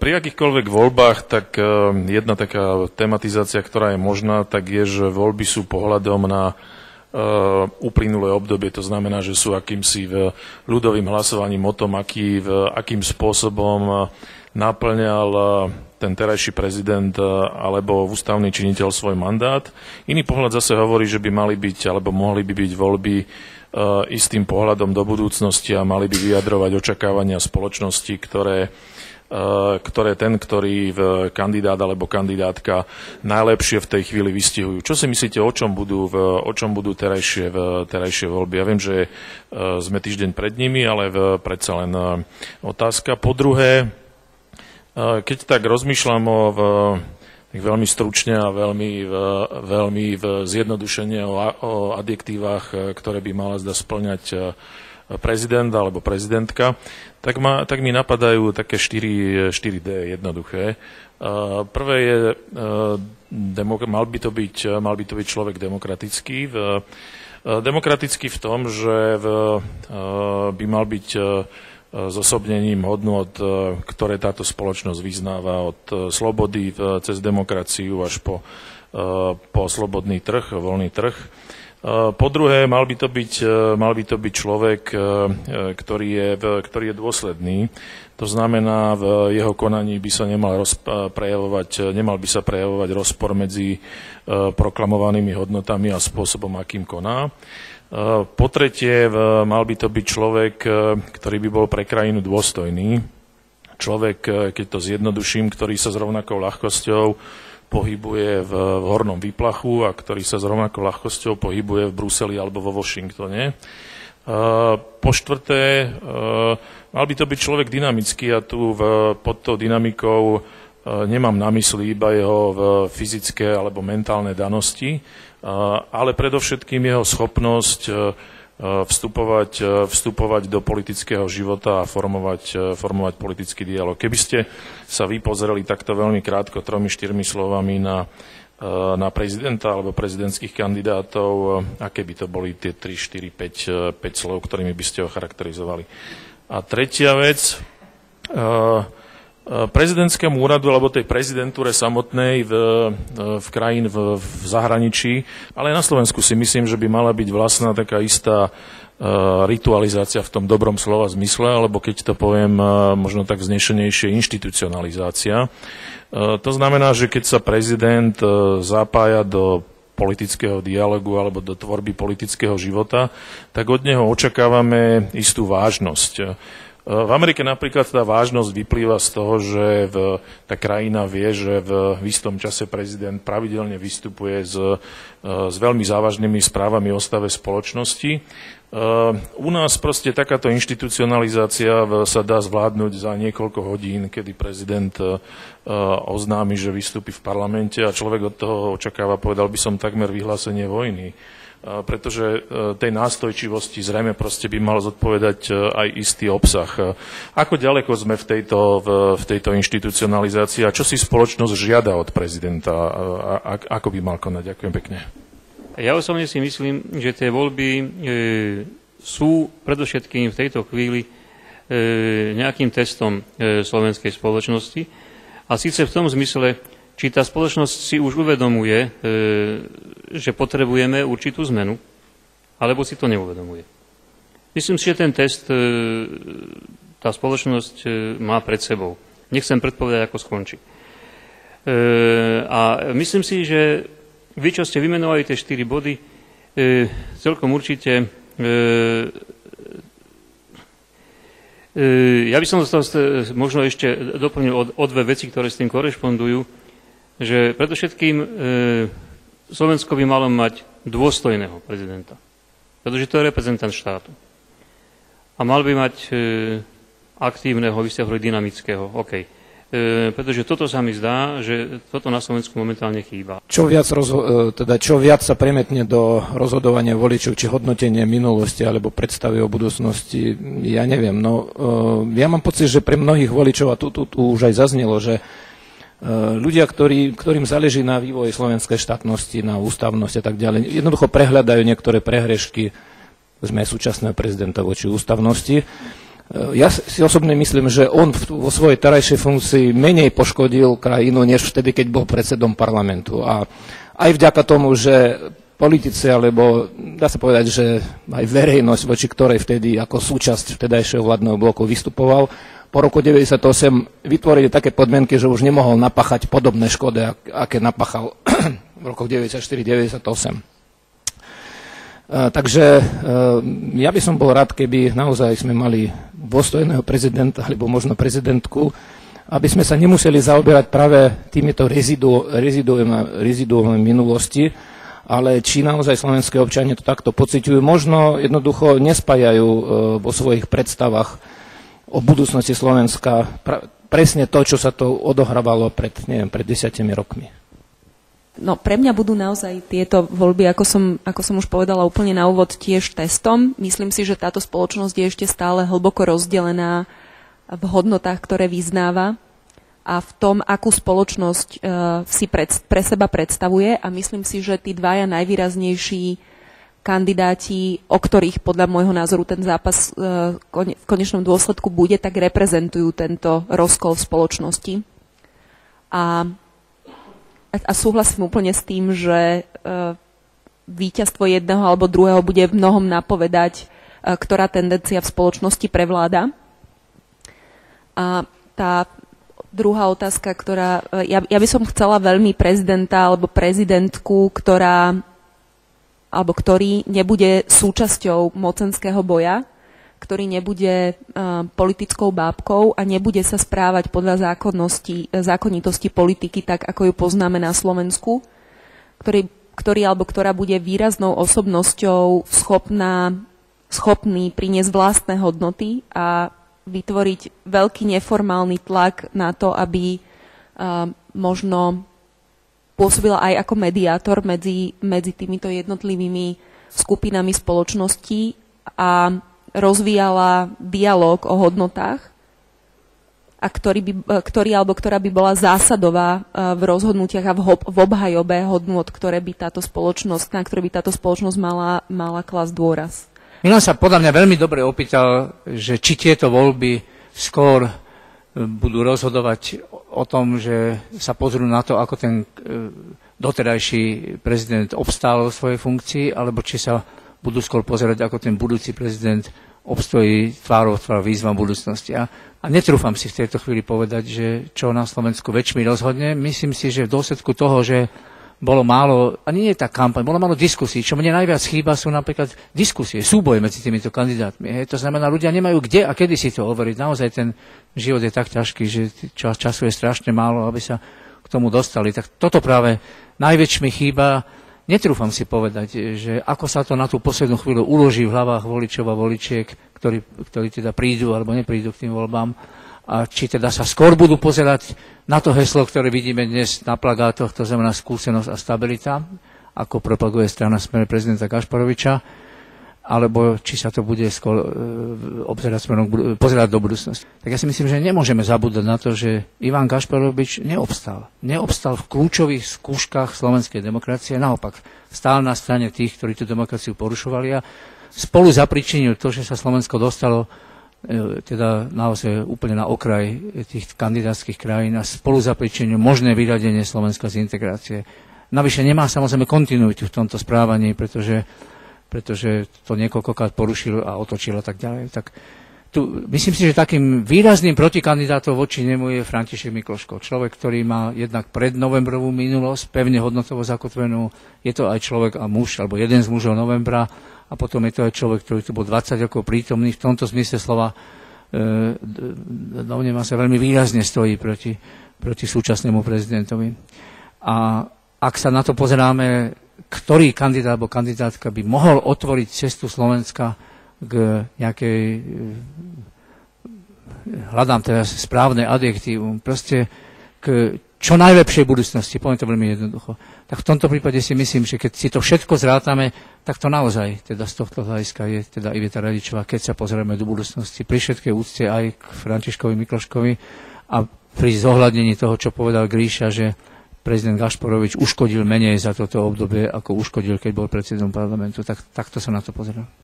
Pri akýchkoľvek voľbách, tak jedna taká tematizácia, ktorá je možná, tak je, že voľby sú pohľadom na uplynulé obdobie. To znamená, že sú akýmsi ľudovým hlasovaním o tom, akým spôsobom naplňal ten terajší prezident alebo ústavný činiteľ svoj mandát. Iný pohľad zase hovorí, že by mali byť alebo mohli by byť voľby istým pohľadom do budúcnosti a mali by vyjadrovať očakávania spoločnosti, ktoré ten, ktorý kandidát alebo kandidátka najlepšie v tej chvíli vystihujú. Čo si myslíte, o čom budú terajšie voľby? Ja viem, že sme týždeň pred nimi, ale predsa len otázka. Po druhé, keď tak rozmýšľam veľmi stručne a veľmi zjednodušene o adjektívach, ktoré by mala spĺňať prezident alebo prezidentka, tak mi napadajú také 4D jednoduché. Prvé je, mal by to byť človek demokratický. Demokratický v tom, že by mal byť zosobnením hodnôt, ktoré táto spoločnosť vyznáva, od slobody cez demokraciu až po slobodný trh, voľný trh. Po druhé, mal by to byť človek, ktorý je dôsledný. To znamená, v jeho konaní by sa nemal by sa prejavovať rozpor medzi proklamovanými hodnotami a spôsobom, akým koná. Po tretie, mal by to byť človek, ktorý by bol pre krajinu dôstojný. Človek, keď to zjednoduším, ktorý sa s rovnakou ľahkosťou pohybuje v hornom výplachu a ktorý sa s rovnakou ľahkosťou pohybuje v Bruseli alebo vo Washingtone. Po štvrté, mal by to byť človek dynamický a tu pod tou dynamikou nemám na mysli iba jeho fyzické alebo mentálne danosti, ale predovšetkým jeho schopnosť vstupovať do politického života a formovať politický dialog. Keby ste sa vy pozreli takto veľmi krátko 3-4 slovami na prezidenta alebo prezidentských kandidátov, aké by to boli tie 3, 4, 5 slov, ktorými by ste ho charakterizovali. A tretia vec, prezidentskému úradu alebo tej prezidentúre samotnej v zahraničí, ale aj na Slovensku si myslím, že by mala byť vlastná taká istá ritualizácia v tom dobrom slova zmysle, alebo keď to poviem možno tak vznešenejšie, inštitucionalizácia. To znamená, že keď sa prezident zapája do politického dialogu alebo do tvorby politického života, tak od neho očakávame istú vážnosť. V Amerike napríklad tá vážnosť vyplýva z toho, že tá krajina vie, že v istom čase prezident pravidelne vystupuje s veľmi závažnými správami o stave spoločnosti. U nás proste takáto inštitucionalizácia sa dá zvládnuť za niekoľko hodín, kedy prezident oznámi, že vystúpi v parlamente a človek od toho očakáva, povedal by som, takmer vyhlásenie vojny. Pretože tej nástojčivosti zrejme proste by mal zodpovedať aj istý obsah. Ako ďaleko sme v tejto inštitucionalizácii a čo si spoločnosť žiada od prezidenta? Ako by mal konať? Ďakujem pekne. Ja osobne si myslím, že tie voľby sú predovšetkým v tejto chvíli nejakým testom slovenskej spoločnosti. A síce v tom zmysle, či tá spoločnosť si už uvedomuje, že potrebujeme určitú zmenu, alebo si to neuvedomuje. Myslím si, že ten test tá spoločnosť má pred sebou. Nechcem predpovedať, ako skončí. A myslím si, že vy, čo ste vymenovali tie 4 body, celkom určite ja by som možno ešte doplnil o 2 veci, ktoré s tým korešpondujú, že predovšetkým Slovensko by malo mať dôstojného prezidenta, pretože to je reprezentant štátu. A mal by mať aktívneho, vy ste hovorili dynamického, pretože toto sa mi zdá, že toto na Slovensku momentálne chýba. Čo viac sa premietne do rozhodovania voličov, či hodnotenie minulosti alebo predstavy o budúcnosti, ja neviem. Ja mám pocit, že pre mnohých voličov, a tu už aj zaznelo, že ľudia, ktorým záleží na vývoji slovenskej štátnosti, na ústavnosti a tak ďalej, jednoducho prehľadajú niektoré prehrešky sme súčasného prezidenta voči ústavnosti. Ja si osobne myslím, že on vo svojej terajšej funkcii menej poškodil krajinu, než vtedy, keď bol predsedom parlamentu. A aj vďaka tomu, že politici, alebo dá sa povedať, že aj verejnosť, voči ktorej vtedy ako súčasť vtedajšieho vládneho bloku vystupoval, po roku 1998 vytvorili také podmienky, že už nemohol napáchať podobné škody, aké napáchal v rokoch 1994-1998. Takže ja by som bol rád, keby naozaj sme mali dôstojného prezidenta, alebo možno prezidentku, aby sme sa nemuseli zaoberať práve týmito reziduami minulosti, ale či naozaj slovenské občania to takto pociťujú. Možno jednoducho nespájajú vo svojich predstavách o budúcnosti Slovenska presne to, čo sa to odohrávalo pred 10 rokmi. No, pre mňa budú naozaj tieto voľby, ako som už povedala úplne na úvod, tiež testom. Myslím si, že táto spoločnosť je ešte stále hlboko rozdelená v hodnotách, ktoré vyznáva a v tom, akú spoločnosť si pre seba predstavuje. A myslím si, že tí dvaja najvýraznejší kandidáti, o ktorých podľa môjho názoru ten zápas v konečnom dôsledku bude, tak reprezentujú tento rozkol v spoločnosti. A súhlasím úplne s tým, že víťazstvo jedného alebo druhého bude v mnohom napovedať, ktorá tendencia v spoločnosti prevláda. A tá druhá otázka, ja by som chcela veľmi prezidenta alebo prezidentku, ktorý nebude súčasťou mocenského boja, ktorý nebude politickou bábkou a nebude sa správať podľa zákonitosti politiky, tak ako ju poznáme na Slovensku, ktorý alebo ktorá bude výraznou osobnosťou schopný priniesť vlastné hodnoty a vytvoriť veľký neformálny tlak na to, aby možno pôsobila aj ako mediátor medzi týmito jednotlivými skupinami spoločnosti a rozvíjala dialóg o hodnotách, a ktorá by bola zásadová v rozhodnutiach a v obhajobe hodnôt, na ktoré by táto spoločnosť mala klásť dôraz. Milan sa podľa mňa veľmi dobre opýtal, že či tieto voľby skôr budú rozhodovať o tom, že sa pozrú na to, ako ten doterajší prezident obstál vo svojej funkcii, alebo či sa budú skôr pozerať, ako ten budúci prezident obstojí tvárou v tvár výzvam budúcnosti. A netrúfam si v tejto chvíli povedať, že čo na Slovensku väčšmi rozhodne. Myslím si, že v dôsledku toho, že bolo málo, a nie je tá kampaň, bolo málo diskusí. Čo mne najviac chýba, sú napríklad diskusie, súboje medzi týmito kandidátmi. To znamená, ľudia nemajú kde a kedy si to overiť. Naozaj ten život je tak ťažký, že času je strašne málo, aby sa k tomu dostali. Tak toto práve najväčšmi chýba. Netrúfam si povedať, že ako sa to na tú poslednú chvíľu uloží v hlavách voličov a voličiek, ktorí teda prídu alebo neprídu k tým voľbám, a či teda sa skôr budú pozerať na to heslo, ktoré vidíme dnes na plagátoch, to znamená skúsenosť a stabilita, ako propaguje strana Smer prezidenta Gašparoviča, alebo či sa to bude skôr pozerať do budúcnosti. Tak ja si myslím, že nemôžeme zabúdať na to, že Ivan Gašparovič neobstal. Neobstal v kľúčových skúškach slovenskej demokracie, naopak stál na strane tých, ktorí tú demokraciu porušovali a spolu zapričinil to, že sa Slovensko dostalo teda naozaj úplne na okraj tých kandidátskych krajín a spolu zapričinil možné vyradenie Slovenska z integrácie. Navyše nemá samozrejme kontinuitu v tomto správaní, pretože to niekoľkokrát porušil a otočil a tak ďalej. Tak tu, myslím si, že takým výrazným protikandidátom voči nemu je František Mikloško. Človek, ktorý má jednak prednovembrovú minulosť, pevne hodnotovo zakotvenú. Je to aj človek a muž, alebo jeden z mužov novembra. A potom je to aj človek, ktorý tu bol 20 rokov prítomný. V tomto zmysle slova domnievam sa veľmi výrazne stojí proti súčasnému prezidentovi. A ak sa na to pozeráme, ktorý kandidát alebo kandidátka by mohol otvoriť cestu Slovenska k nejakej, hľadám teraz správne adjektívum, proste k čo najlepšej budúcnosti, poviem to veľmi jednoducho. Tak v tomto prípade si myslím, že keď si to všetko zrátame, tak to naozaj teda z tohto hľadiska je teda Iveta Radičová, keď sa pozrieme do budúcnosti, pri všetkej úcte aj k Františkovi Mikloškovi a pri zohľadnení toho, čo povedal Gríša, že prezident Gašparovič uškodil menej za toto obdobie, ako uškodil, keď bol predsedom parlamentu. Tak takto sa na to pozeral.